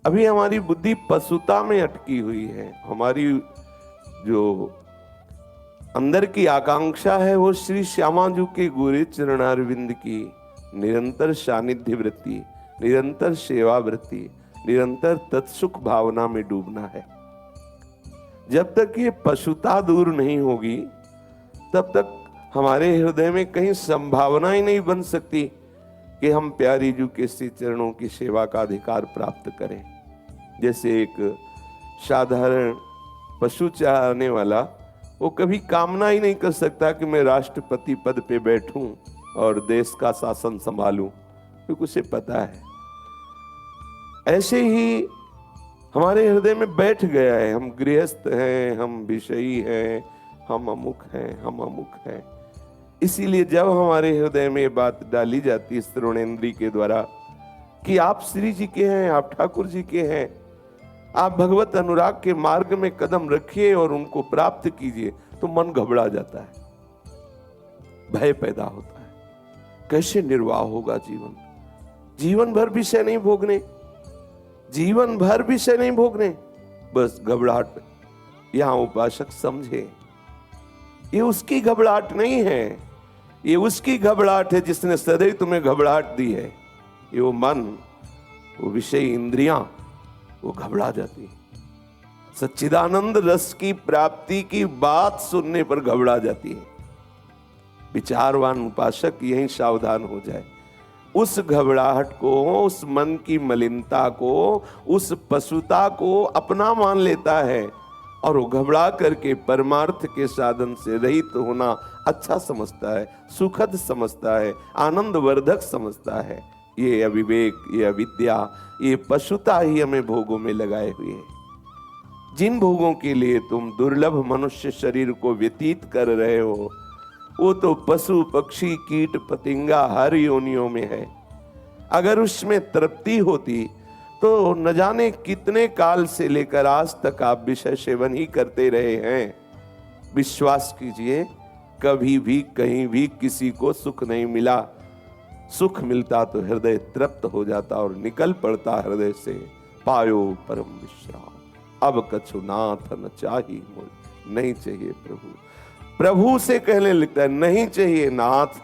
अभी हमारी बुद्धि पशुता में अटकी हुई है। हमारी जो अंदर की आकांक्षा है वो श्री श्यामाजू के गोरे चरणारविंद की निरंतर सानिध्य वृत्ति, निरंतर सेवा वृत्ति, निरंतर तत्सुख भावना में डूबना है। जब तक ये पशुता दूर नहीं होगी तब तक हमारे हृदय में कहीं संभावना ही नहीं बन सकती कि हम प्यारी जू के श्री चरणों की सेवा का अधिकार प्राप्त करें। जैसे एक साधारण पशु चाहने वाला वो कभी कामना ही नहीं कर सकता कि मैं राष्ट्रपति पद पे बैठूं और देश का शासन संभालूं, क्योंकि उसे पता है। ऐसे ही हमारे हृदय में बैठ गया है, हम गृहस्थ हैं, हम विषयी हैं, हम अमुक हैं, हम अमुक हैं। इसीलिए जब हमारे हृदय में ये बात डाली जाती है श्रवणेन्द्री के द्वारा कि आप श्री जी के हैं, आप ठाकुर जी के हैं, आप भगवत अनुराग के मार्ग में कदम रखिए और उनको प्राप्त कीजिए, तो मन घबरा जाता है, भय पैदा होता है। कैसे निर्वाह होगा जीवन? जीवन भर विषय नहीं भोगने, जीवन भर विषय नहीं भोगने, बस घबराहट। यहां उपासक समझे, ये उसकी घबराहट नहीं है, ये उसकी घबराहट है जिसने सदैव तुम्हें घबराहट दी है। ये वो मन, वो विषय इंद्रियां, वो घबरा जाती है। सच्चिदानंद रस की प्राप्ति की बात सुनने पर घबरा जाती है। विचारवान उपासक यही सावधान हो जाए। उस घबराहट को, उस मन की मलिनता को, उस पशुता को अपना मान लेता है और वो घबरा करके परमार्थ के साधन से रहित होना अच्छा समझता है, सुखद समझता है, आनंदवर्धक समझता है। ये अविवेक, ये अविद्या, ये पशुता ही हमें भोगों में लगाए हुए है। जिन भोगों के लिए तुम दुर्लभ मनुष्य शरीर को व्यतीत कर रहे हो, वो तो पशु पक्षी कीट पतिंगा हर योनियों में है। अगर उसमें तृप्ति होती तो न जाने कितने काल से लेकर आज तक आप विषय सेवन ही करते रहे हैं। विश्वास कीजिए, कभी भी कहीं भी किसी को सुख नहीं मिला। सुख मिलता तो हृदय तृप्त हो जाता और निकल पड़ता हृदय से, पायो परम विश्राम। अब कछु नाथ न चाही मोल, नहीं चाहिए प्रभु। प्रभु से कहने लगता है नहीं चाहिए नाथ।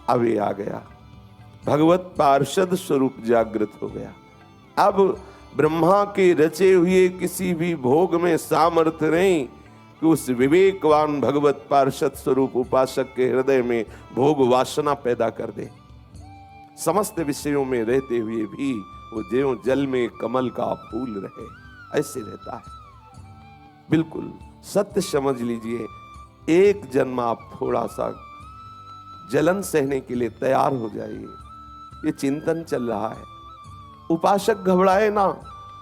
अब ये आ गया, भगवत पार्षद स्वरूप जागृत हो गया। अब ब्रह्मा के रचे हुए किसी भी भोग में सामर्थ्य नहीं कि उस विवेकवान भगवत पार्षद स्वरूप उपासक के हृदय में भोग वासना पैदा कर दे। समस्त विषयों में रहते हुए भी वो ज्यों जल में कमल का फूल रहे, ऐसे रहता है। बिल्कुल सत्य समझ लीजिए। एक जन्म आप थोड़ा सा जलन सहने के लिए तैयार हो जाइए। ये चिंतन चल रहा है। उपासक घबराए ना,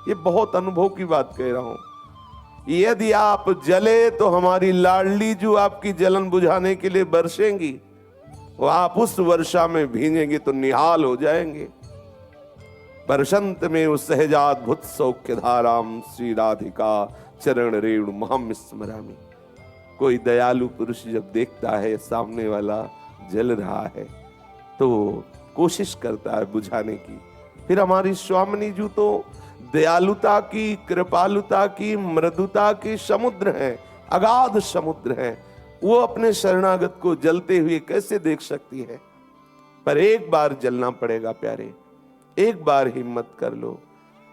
ये बहुत अनुभव की बात कह रहा हूं। यदि आप जले तो हमारी लाडली जो आपकी जलन बुझाने के लिए बरसेंगी, वो आप उस वर्षा में भीगेंगे तो निहाल हो जाएंगे। बरसंत में उस सहजाद्भुत सौख्य धाराम श्री राधिका चरण रेणु महम स्मरामि। कोई दयालु पुरुष जब देखता है सामने वाला जल रहा है तो कोशिश करता है बुझाने की। फिर हमारी स्वामिनी जी तो दयालुता की, कृपालुता की, मृदुता की समुद्र है, अगाध समुद्र है। वो अपने शरणागत को जलते हुए कैसे देख सकती है? पर एक बार जलना पड़ेगा प्यारे, एक बार हिम्मत कर लो,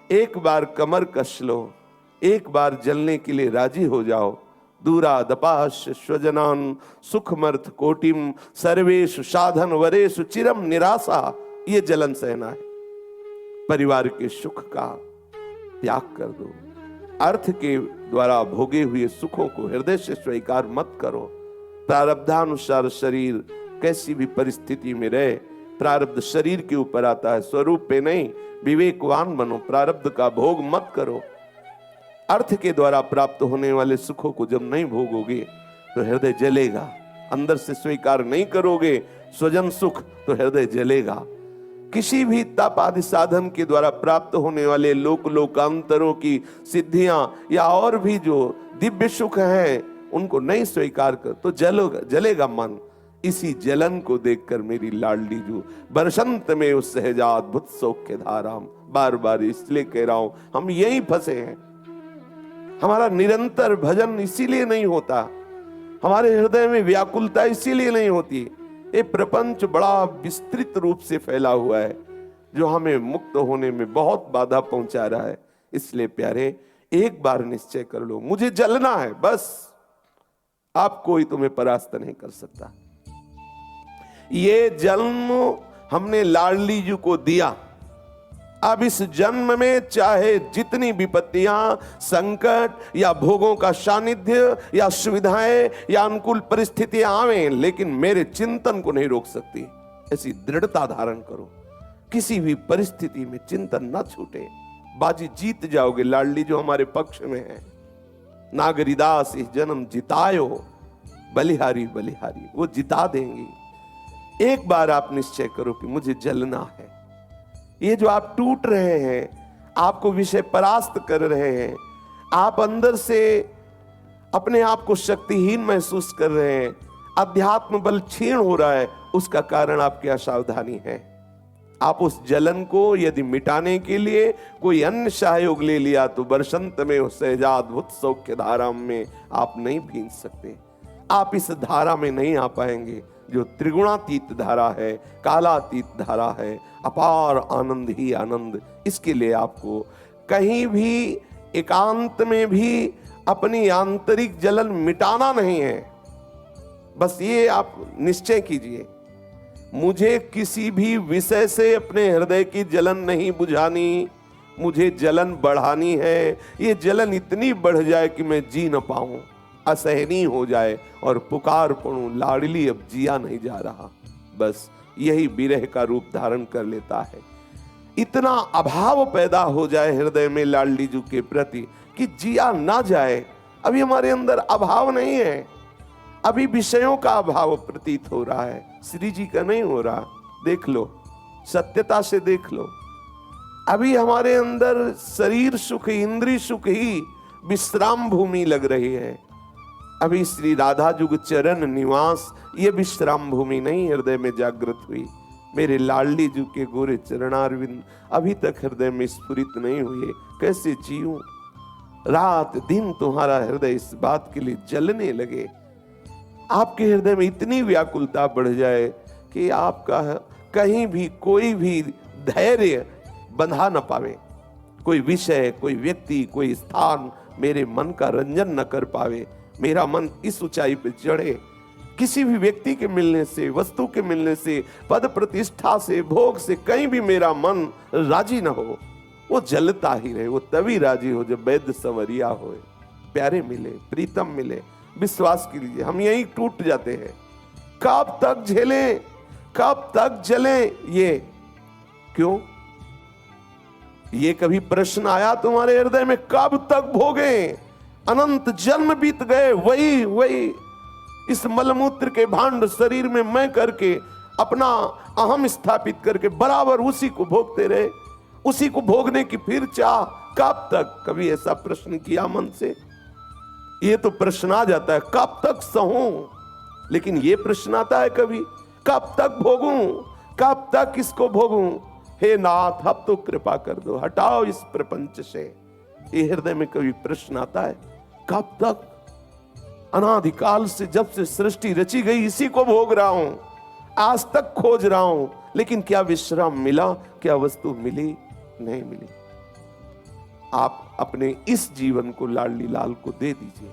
एक बार कमर कस लो, एक बार जलने के लिए राजी हो जाओ। दूरा दपाश स्वजनान सुखमर्थ कोटिम सर्वेषु साधन वरेषु चिरम निराशा। ये जलन सहना है। परिवार के सुख का त्याग कर दो। अर्थ के द्वारा भोगे हुए सुखों को हृदय से स्वीकार मत करो। प्रारब्धानुसार शरीर कैसी भी परिस्थिति में रहे, प्रारब्ध शरीर के ऊपर आता है, स्वरूप पे नहीं। विवेकवान बनो, प्रारब्ध का भोग मत करो। अर्थ के द्वारा प्राप्त होने वाले सुखों को जब नहीं भोगोगे तो हृदय जलेगा। अंदर से स्वीकार नहीं करोगे स्वजन सुख तो हृदय जलेगा। किसी भी तप आदि साधन के द्वारा प्राप्त होने वाले लोक लोकांतरों की सिद्धियां या और भी जो दिव्य सुख हैं उनको नहीं स्वीकार कर तो जलेगा मन। इसी जलन को देखकर मेरी लाडली जो बरसंत में उस सहजाद्भुत सौख्य धाराम बार बार इसलिए कह रहा हूं, हम यहीं फंसे हैं। हमारा निरंतर भजन इसीलिए नहीं होता, हमारे हृदय में व्याकुलता इसीलिए नहीं होती। ये प्रपंच बड़ा विस्तृत रूप से फैला हुआ है जो हमें मुक्त होने में बहुत बाधा पहुंचा रहा है। इसलिए प्यारे, एक बार निश्चय कर लो, मुझे जलना है बस। आप कोई तुम्हें परास्त नहीं कर सकता। ये जन्म हमने लाडली जी को दिया। अब इस जन्म में चाहे जितनी विपत्तियां, संकट या भोगों का सानिध्य या सुविधाएं या अनुकूल परिस्थितियां आवें, लेकिन मेरे चिंतन को नहीं रोक सकती। ऐसी दृढ़ता धारण करो, किसी भी परिस्थिति में चिंतन न छूटे। बाजी जीत जाओगे। लाडली जो हमारे पक्ष में है, नागरिदास इस जन्म जितायो, बलिहारी बलिहारी, वो जिता देंगी। एक बार आप निश्चय करो कि मुझे जलना है। ये जो आप टूट रहे हैं, आपको विषय परास्त कर रहे हैं, आप अंदर से अपने आप को शक्तिहीन महसूस कर रहे हैं, अध्यात्म बल क्षीण हो रहा है, उसका कारण आपकी असावधानी है। आप उस जलन को यदि मिटाने के लिए कोई अन्य सहयोग ले लिया तो बरसंत में उस सहजाद्भुत सौख्य धारा में आप नहीं भींज सकते। आप इस धारा में नहीं आ पाएंगे जो त्रिगुणातीत धारा है, कालातीत धारा है, अपार आनंद ही आनंद। इसके लिए आपको कहीं भी एकांत में भी अपनी आंतरिक जलन मिटाना नहीं है। बस ये आप निश्चय कीजिए, मुझे किसी भी विषय से अपने हृदय की जलन नहीं बुझानी, मुझे जलन बढ़ानी है। ये जलन इतनी बढ़ जाए कि मैं जी न पाऊं, असहनीय हो जाए और पुकार पड़ूं, लाडली अब जिया नहीं जा रहा। बस यही विरह का रूप धारण कर लेता है। इतना अभाव पैदा हो जाए हृदय में लाडली जी के प्रति कि जिया ना जाए। अभी हमारे अंदर अभाव नहीं है, अभी विषयों का अभाव प्रतीत हो रहा है, श्री जी का नहीं हो रहा। देख लो, सत्यता से देख लो। अभी हमारे अंदर शरीर सुख, इंद्रिय सुख ही विश्राम भूमि लग रही है। अभी श्री राधा जुग चरण निवास ये विश्राम भूमि नहीं हृदय में जागृत हुई। मेरे लाडली जी के गोरे चरणारविंद अभी तक हृदय में स्फुरित नहीं हुए। कैसे जीऊं? रात दिन तुम्हारा हृदय इस बात के लिए जलने लगे, आपके हृदय में इतनी व्याकुलता बढ़ जाए कि आपका कहीं भी कोई भी धैर्य बंधा न पावे। कोई विषय, कोई व्यक्ति, कोई स्थान मेरे मन का रंजन न कर पावे। मेरा मन इस ऊंचाई पे चढ़े, किसी भी व्यक्ति के मिलने से, वस्तु के मिलने से, पद प्रतिष्ठा से, भोग से कहीं भी मेरा मन राजी न हो। वो जलता ही रहे। वो तभी राजी हो जब वैद्य संवरिया हो, प्यारे मिले, प्रीतम मिले। विश्वास कीजिए, हम यही टूट जाते हैं। कब तक झेलें, कब तक जलें? ये क्यों? ये कभी प्रश्न आया तुम्हारे हृदय में? कब तक भोगें? अनंत जन्म बीत गए, वही इस मलमूत्र के भांड शरीर में मैं करके अपना अहम स्थापित करके बराबर उसी को भोगते रहे, उसी को भोगने की फिर चाह। कब तक? कभी ऐसा प्रश्न किया मन से? ये तो प्रश्न आ जाता है, कब तक सहूं? लेकिन ये प्रश्न आता है कभी, कब तक भोगूं? कब तक इसको भोगूं? हे नाथ, अब तो कृपा कर दो, हटाओ इस प्रपंच से। ये हृदय में कभी प्रश्न आता है, कब तक? अनादिकाल से, जब से सृष्टि रची गई, इसी को भोग रहा हूं, आज तक खोज रहा हूं, लेकिन क्या विश्राम मिला? क्या वस्तु मिली? नहीं मिली। आप अपने इस जीवन को लाडली लाल को दे दीजिए।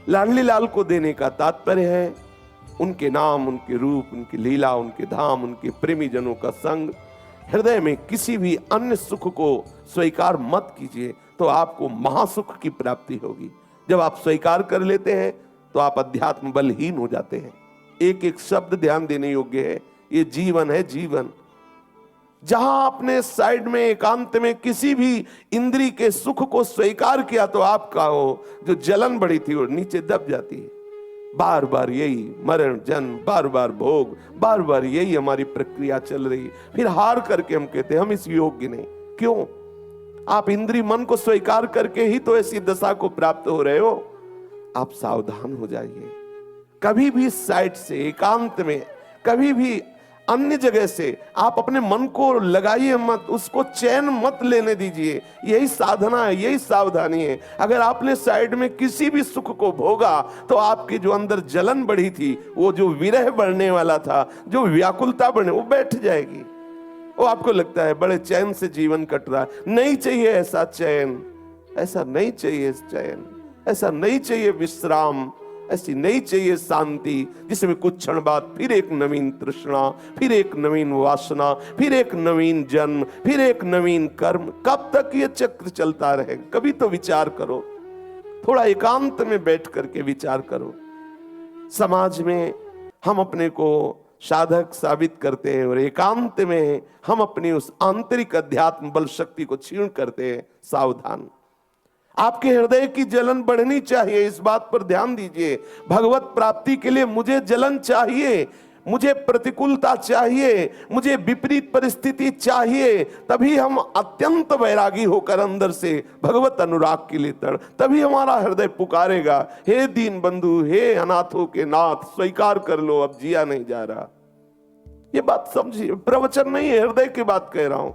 लाडली लाल को देने का तात्पर्य है उनके नाम, उनके रूप, उनकी लीला, उनके धाम, उनके प्रेमी जनों का संग। हृदय में किसी भी अन्य सुख को स्वीकार मत कीजिए, तो आपको महासुख की प्राप्ति होगी। जब आप स्वीकार कर लेते हैं तो आप अध्यात्म बलहीन हो जाते हैं। एक एक शब्द ध्यान देने योग्य है। ये जीवन है, जीवन। जहां आपने साइड में, एकांत में किसी भी इंद्री के सुख को स्वीकार किया तो आपका वो जो जलन बढ़ी थी वो नीचे दब जाती है। बार बार यही मरण जन्म, बार बार भोग, बार बार यही हमारी प्रक्रिया चल रही। फिर हार करके हम कहते हैं हम इस योग्य नहीं। क्यों? आप इंद्री मन को स्वीकार करके ही तो ऐसी दशा को प्राप्त हो रहे हो। आप सावधान हो जाइए। कभी भी साइड से, एकांत में, कभी भी अन्य जगह से आप अपने मन को लगाइए मत, उसको चैन मत लेने दीजिए। यही साधना है, यही सावधानी है। अगर आपने साइड में किसी भी सुख को भोगा तो आपकी जो अंदर जलन बढ़ी थी, वो जो विरह बढ़ने वाला था, जो व्याकुलता बढ़ने, वो बैठ जाएगी। वो आपको लगता है बड़े चैन से जीवन कट रहा है। नहीं चाहिए ऐसा चैन, ऐसा नहीं चाहिए चैन, ऐसा नहीं चाहिए विश्राम, ऐसी नहीं चाहिए शांति जिसमें कुछ क्षण बाद फिर एक नवीन तृष्णा, फिर एक नवीन वासना, फिर एक नवीन जन्म, फिर एक नवीन कर्म। कब तक ये चक्र चलता रहेगा? कभी तो विचार करो, थोड़ा एकांत में बैठ करके विचार करो। समाज में हम अपने को साधक साबित करते हैं और एकांत में हम अपनी उस आंतरिक अध्यात्म बल शक्ति को क्षीण करते हैं। सावधान, आपके हृदय की जलन बढ़नी चाहिए, इस बात पर ध्यान दीजिए। भगवत प्राप्ति के लिए मुझे जलन चाहिए, मुझे प्रतिकूलता चाहिए, मुझे विपरीत परिस्थिति चाहिए, तभी हम अत्यंत वैरागी होकर अंदर से भगवत अनुराग के लिए तभी हमारा हृदय पुकारेगा, हे दीन बंधु, हे अनाथों के नाथ, स्वीकार कर लो, अब जिया नहीं जा रहा। ये बात समझिए, प्रवचन नहीं है, हृदय की बात कह रहा हूं।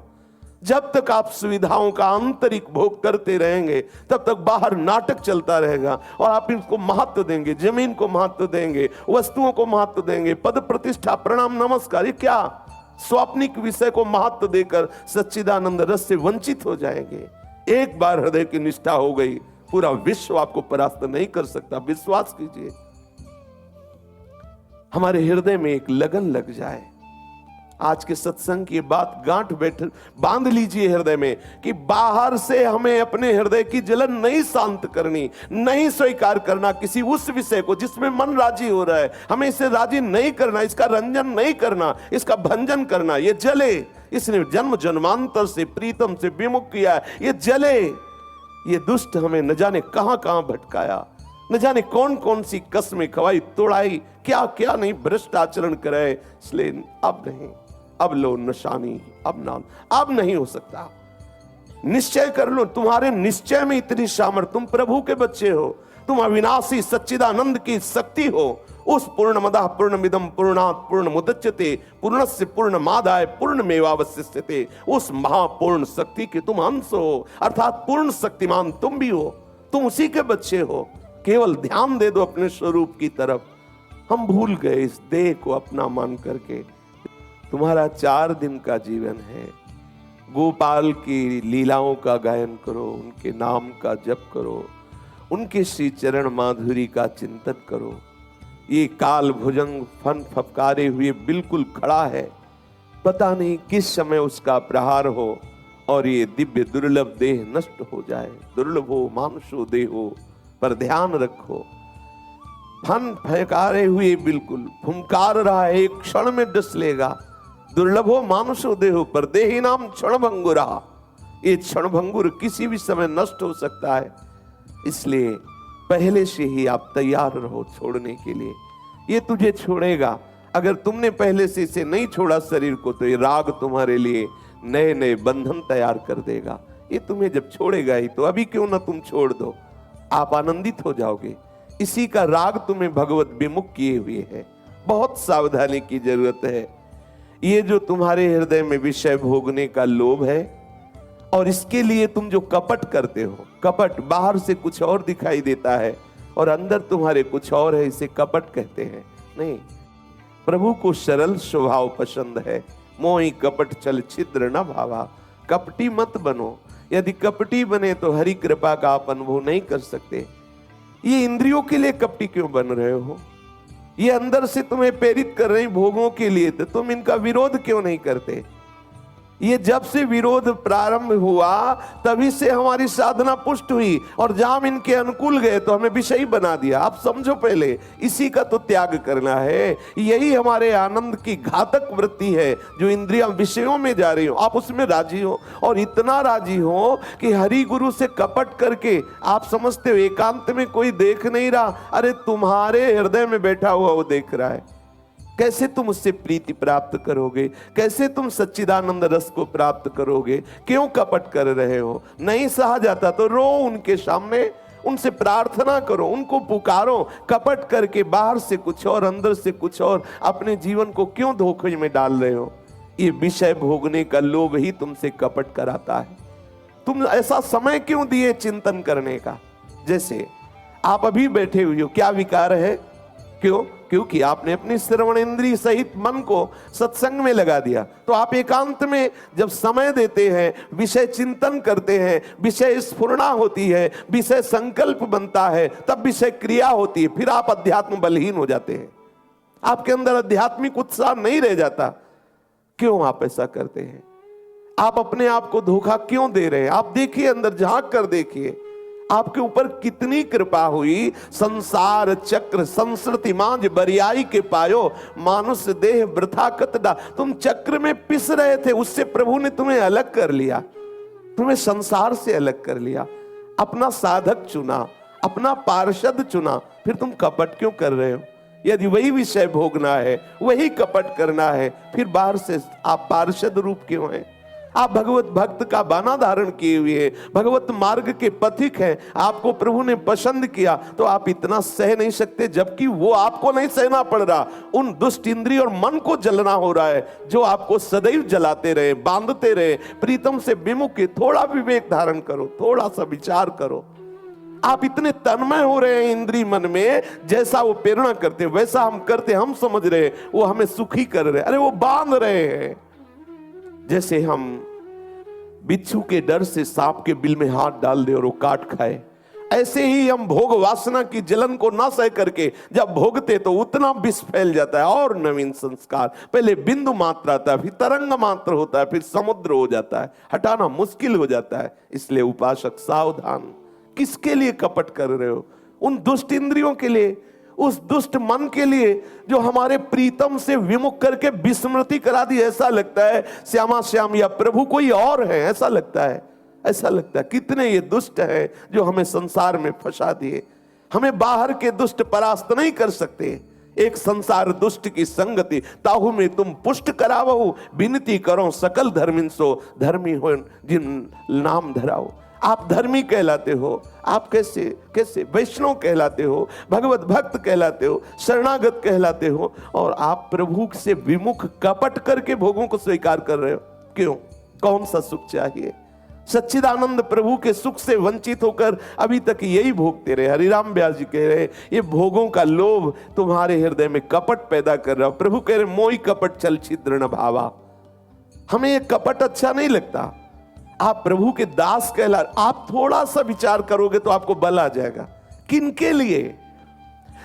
जब तक आप सुविधाओं का आंतरिक भोग करते रहेंगे तब तक बाहर नाटक चलता रहेगा और आप इनको महत्व देंगे, जमीन को महत्व देंगे, वस्तुओं को महत्व देंगे, पद प्रतिष्ठा, प्रणाम नमस्कार, ये क्या स्वाप्निक विषय को महत्व देकर सच्चिदानंद रस से वंचित हो जाएंगे। एक बार हृदय की निष्ठा हो गई, पूरा विश्व आपको परास्त नहीं कर सकता। विश्वास कीजिए, हमारे हृदय में एक लगन लग जाए। आज के सत्संग की बात गांठ बांध लीजिए हृदय में कि बाहर से हमें अपने हृदय की जलन नहीं शांत करनी, नहीं स्वीकार करना किसी उस विषय को जिसमें मन राजी हो रहा है। हमें इसे राजी नहीं करना, इसका रंजन नहीं करना, इसका भंजन करना। ये जले, इसने जन्म जन्मांतर से प्रीतम से विमुख किया, ये जले। ये दुष्ट हमें न जाने कहां कहां भटकाया, न जाने कौन कौन सी कसमें खवाई, तोड़ाई, क्या क्या नहीं भ्रष्ट आचरण कराए। इसलिए अब नहीं, अब लो नशानी, अब नहीं हो सकता। निश्चय कर लो, तुम्हारे निश्चय में इतनी सामर्थ्य, तुम प्रभु के बच्चे हो, तुम अविनाशी सच्चिदानंद की शक्ति हो। उस पूर्णमदः पूर्णमिदं पूर्णात् पूर्णमुदच्यते पूर्णस्य पूर्णमादाय पूर्णमेवावशिष्यते, उस महापूर्ण शक्ति के तुम अंश हो, अर्थात पूर्ण शक्तिमान तुम भी हो, तुम उसी के बच्चे हो। केवल ध्यान दे दो अपने स्वरूप की तरफ। हम भूल गए इस देह को अपना मान करके। तुम्हारा 4 दिन का जीवन है, गोपाल की लीलाओं का गायन करो, उनके नाम का जप करो, उनके श्री चरण माधुरी का चिंतन करो। ये काल भुजंग फन फपकारे हुए बिल्कुल खड़ा है, पता नहीं किस समय उसका प्रहार हो और ये दिव्य दुर्लभ देह नष्ट हो जाए। दुर्लभो मानुषो देहो, पर ध्यान रखो, फन फकारे हुए बिल्कुल फुंकार रहा है, एक क्षण में डस लेगा। दुर्लभो मानुषो देहो, पर देही नाम क्षणभंगुरा, ये क्षणभंगुर किसी भी समय नष्ट हो सकता है। इसलिए पहले से ही आप तैयार रहो छोड़ने के लिए। ये तुझे छोड़ेगा, अगर तुमने पहले से इसे नहीं छोड़ा शरीर को, तो ये राग तुम्हारे लिए नए नए बंधन तैयार कर देगा। ये तुम्हें जब छोड़ेगा ही, तो अभी क्यों ना तुम छोड़ दो, आप आनंदित हो जाओगे। इसी का राग तुम्हें भगवत विमुख किए हुए है। बहुत सावधानी की जरूरत है। ये जो तुम्हारे हृदय में विषय भोगने का लोभ है, और इसके लिए तुम जो कपट करते हो, कपट बाहर से कुछ और दिखाई देता है और अंदर तुम्हारे कुछ और है, इसे कपट कहते हैं। नहीं, प्रभु को सरल स्वभाव पसंद है। मोहि कपट छल छिद्र न भावा, कपटी मत बनो। यदि कपटी बने तो हरि कृपा का आप अनुभव नहीं कर सकते। ये इंद्रियों के लिए कपटी क्यों बन रहे हो? ये अंदर से तुम्हें प्रेरित कर रही भोगों के लिए, तो तुम इनका विरोध क्यों नहीं करते? ये जब से विरोध प्रारंभ हुआ तभी से हमारी साधना पुष्ट हुई, और जहां हम इनके अनुकूल गए तो हमें विषयी बना दिया। आप समझो, पहले इसी का तो त्याग करना है। यही हमारे आनंद की घातक वृत्ति है, जो इंद्रियां विषयों में जा रही हो, आप उसमें राजी हो, और इतना राजी हो कि हरि गुरु से कपट करके आप समझते हो एकांत में कोई देख नहीं रहा। अरे तुम्हारे हृदय में बैठा हुआ वो देख रहा है। कैसे तुम उससे प्रीति प्राप्त करोगे? कैसे तुम सच्चिदानंद रस को प्राप्त करोगे? क्यों कपट कर रहे हो? नहीं सहा जाता तो रो उनके सामने, उनसे प्रार्थना करो, उनको पुकारो। कपट करके बाहर से कुछ और अंदर से कुछ और अपने जीवन को क्यों धोखे में डाल रहे हो? ये विषय भोगने का लोभ ही तुमसे कपट कराता है। तुम ऐसा समय क्यों दिए चिंतन करने का? जैसे आप अभी बैठे हुए हो, क्या विकार है? क्यों? क्योंकि आपने अपनी श्रवण इंद्रिय सहित मन को सत्संग में लगा दिया। तो आप एकांत में जब समय देते हैं, विषय चिंतन करते हैं, विषय स्फुरणा होती है, विषय संकल्प बनता है, तब विषय क्रिया होती है, फिर आप अध्यात्म बलहीन हो जाते हैं। आपके अंदर आध्यात्मिक उत्साह नहीं रह जाता। क्यों आप ऐसा करते हैं? आप अपने आप को धोखा क्यों दे रहे हैं? आप देखिए, अंदर झांक कर देखिए, आपके ऊपर कितनी कृपा हुई। संसार चक्र संस्कृति मांझ बरियाई के पायो, मानुष देह वृथा कतडा। तुम चक्र में पिस रहे थे, उससे प्रभु ने तुम्हें अलग कर लिया, तुम्हें संसार से अलग कर लिया, अपना साधक चुना, अपना पार्षद चुना। फिर तुम कपट क्यों कर रहे हो? यदि वही विषय भोगना है, वही कपट करना है, फिर बाहर से आप पार्षद रूप क्यों हैं? आप भगवत भक्त का बाना धारण किए हुए हैं, भगवत मार्ग के पथिक हैं, आपको प्रभु ने पसंद किया, तो आप इतना सह नहीं सकते? जबकि वो आपको नहीं सहना पड़ रहा, उन दुष्ट इंद्रिय और मन को जलना हो रहा है, जो आपको सदैव जलाते रहे, बांधते रहे, प्रीतम से विमुख। थोड़ा विवेक धारण करो, थोड़ा सा विचार करो। आप इतने तन्मय हो रहे हैं इंद्रिय मन में, जैसा वो प्रेरणा करते वैसा हम करते, हम समझ रहे वो हमें सुखी कर रहे, अरे वो बांध रहे हैं। जैसे हम बिच्छू के डर से सांप के बिल में हाथ डाल दे और वो काट खाए, ऐसे ही हम भोग वासना की जलन को ना सह करके जब भोगते तो उतना विष फैल जाता है। और नवीन संस्कार, पहले बिंदु मात्र आता है, फिर तरंग मात्र होता है, फिर समुद्र हो जाता है, हटाना मुश्किल हो जाता है। इसलिए उपासक सावधान। किसके लिए कपट कर रहे हो? उन दुष्ट इंद्रियों के लिए, उस दुष्ट मन के लिए जो हमारे प्रीतम से विमुख करके विस्मृति करा दी। ऐसा लगता है श्यामा श्याम या प्रभु कोई और है, ऐसा लगता है, ऐसा लगता है। कितने ये दुष्ट हैं जो हमें संसार में फंसा दिए। हमें बाहर के दुष्ट परास्त नहीं कर सकते। एक संसार दुष्ट की संगति ताहू में तुम पुष्ट करावो, विनती करो सकल धर्मिन सो, धर्मी हो जिन नाम धराओ। आप धर्मी कहलाते हो, आप कैसे कैसे वैष्णव कहलाते हो, भगवत भक्त कहलाते हो, शरणागत कहलाते हो, और आप प्रभु से विमुख कपट करके भोगों को स्वीकार कर रहे हो। क्यों? कौन सा सुख चाहिए? सच्चिदानंद प्रभु के सुख से वंचित होकर अभी तक यही भोगते रहे। हरिराम व्यास जी कह रहे ये भोगों का लोभ तुम्हारे हृदय में कपट पैदा कर रहा हो। प्रभु कह रहे मोई कपट चल छिद्र न भावा। हमें ये कपट अच्छा नहीं लगता। आप प्रभु के दास कहला, आप थोड़ा सा विचार करोगे तो आपको बल आ जाएगा। किनके लिए?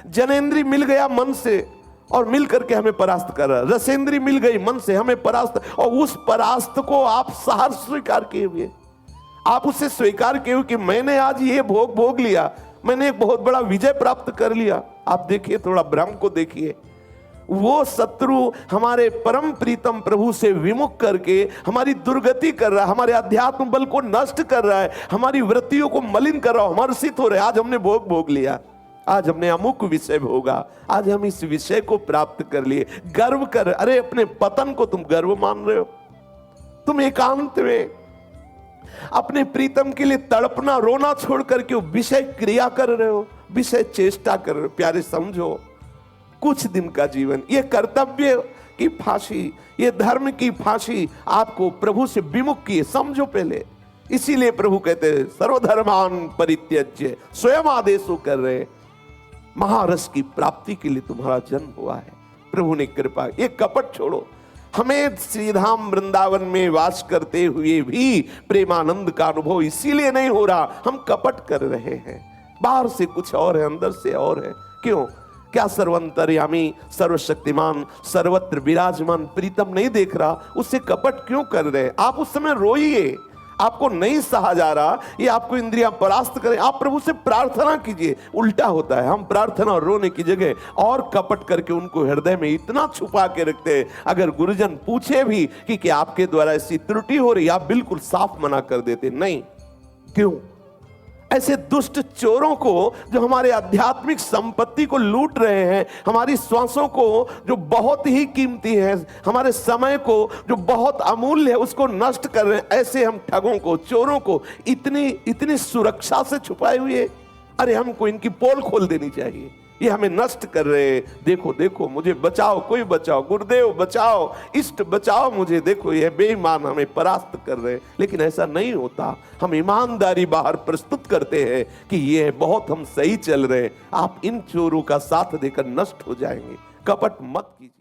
जनेंद्री मिल गया मन से और मिल करके हमें परास्त कर रहा, रसेंद्री मिल गई मन से हमें परास्त, और उस परास्त को आप सहर्ष स्वीकार किए हुए, आप उसे स्वीकार किए हुए कि मैंने आज ये भोग भोग लिया, मैंने एक बहुत बड़ा विजय प्राप्त कर लिया। आप देखिए, थोड़ा भ्रम को देखिए। वो शत्रु हमारे परम प्रीतम प्रभु से विमुख करके हमारी दुर्गति कर रहा है, हमारे अध्यात्म बल को नष्ट कर रहा है, हमारी वृत्तियों को मलिन कर रहा है। हर्षित हो रहे, आज हमने भोग भोग लिया, आज हमने अमुक विषय भोगा, आज हम इस विषय को प्राप्त कर लिए। गर्व कर, अरे अपने पतन को तुम गर्व मान रहे हो। तुम एकांत में अपने प्रीतम के लिए तड़पना रोना छोड़ करके विषय क्रिया कर रहे हो, विषय चेष्टा कर रहे हो। प्यारे समझो, कुछ दिन का जीवन, ये कर्तव्य की फांसी, ये धर्म की फांसी आपको प्रभु से विमुख किए, समझो पहले। इसीलिए प्रभु कहते हैं सर्वधर्मान परित्यज्य, स्वयं आदेशों कर रहे। महारस की प्राप्ति के लिए तुम्हारा जन्म हुआ है, प्रभु ने कृपा। ये कपट छोड़ो। हमें श्रीधाम वृंदावन में वास करते हुए भी प्रेमानंद का अनुभव इसीलिए नहीं हो रहा, हम कपट कर रहे हैं। बाहर से कुछ और है, अंदर से और है। क्यों? क्या सर्वंतर्यामी सर्वशक्तिमान सर्वत्र विराजमान प्रीतम नहीं देख रहा? उससे कपट क्यों कर रहे? आप उस समय रोइए, आपको नहीं सहा जा रहा, ये आपको इंद्रियां परास्त करें, आप प्रभु से प्रार्थना कीजिए। उल्टा होता है, हम प्रार्थना और रोने की जगह और कपट करके उनको हृदय में इतना छुपा के रखते हैं। अगर गुरुजन पूछे भी कि क्या आपके द्वारा ऐसी त्रुटि हो रही, आप बिल्कुल साफ मना कर देते नहीं। क्यों? ऐसे दुष्ट चोरों को जो हमारे आध्यात्मिक संपत्ति को लूट रहे हैं, हमारी श्वासों को जो बहुत ही कीमती है, हमारे समय को जो बहुत अमूल्य है, उसको नष्ट कर रहे हैं, ऐसे हम ठगों को, चोरों को इतनी सुरक्षा से छुपाए हुए अरे हमको इनकी पोल खोल देनी चाहिए, ये हमें नष्ट कर रहे हैं, देखो देखो मुझे बचाओ, कोई बचाओ, गुरुदेव बचाओ, इष्ट बचाओ मुझे, देखो ये बेईमान हमें परास्त कर रहे हैं। लेकिन ऐसा नहीं होता, हम ईमानदारी बाहर प्रस्तुत करते हैं कि ये बहुत हम सही चल रहे हैं, आप इन चोरों का साथ देकर नष्ट हो जाएंगे। कपट मत कीजिए।